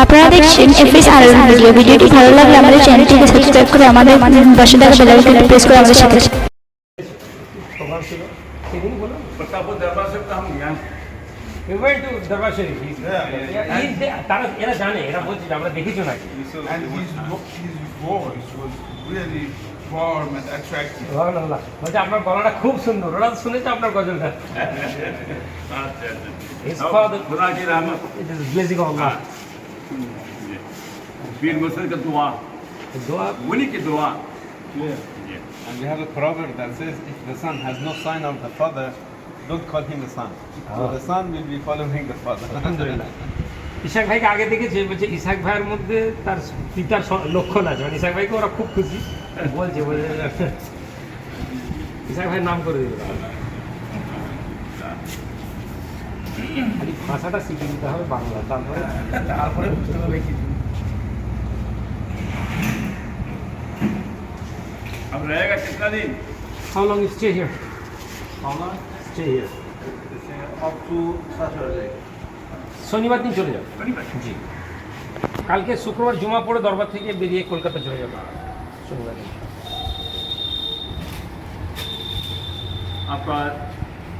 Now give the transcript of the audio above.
আপনারা দেখছেন FS RL video. ভিডিওটি ভালো লাগলে আমাদের চ্যানেলটিকে সাবস্ক্রাইব করে আমাদের পাশে থাকা বেল আইকনটি প্রেস করে আমাদের সাথে प्रोग्राम ছিল সেদিন বলো प्रतापपुर दरबार से तो हम यहाँ we went to দরবার শরীফ তারা এরা জানে এরা বলছে যে আমরা দেখেছো নাকি And his voice was really warm and attractive. সুবহানাল্লাহ বলছে আপনার গলাটা খুব সুন্দর ওরা শুনেছে আপনার গজলটা His father खुदा की रहमत it is blessing of Allah पीर मुर्शिद का दुआ দোয়া उन्हीं की दुआ And we have a proverb that says, if the son has no sign of the father, don't call him a son. So the son will be following the father. আলহামদুলিল্লাহ ইসাক ভাইকে আগে দেখেছে বলছে ইসাক ভাইয়ের মধ্যে তার পিতার লক্ষণ আছে মানে ইসাক ভাইকে ওরা খুব খুশি বলছে ইসাক ভাইয়ের নাম করে দিল খালি ভাষাটা শিখে নিতে হবে বাংলা তারপরে বুঝতে হবে কি अब रहेगा कितना दिन How long you stay here? Stay here. Up to Saturday. শনিবার দিন চলে যাবে शनिवार জি কালকে শুক্রবার জমা পড়ে দরবার থেকে বেরিয়ে কলকাতা চলে যাবে শনিবার দিন आपका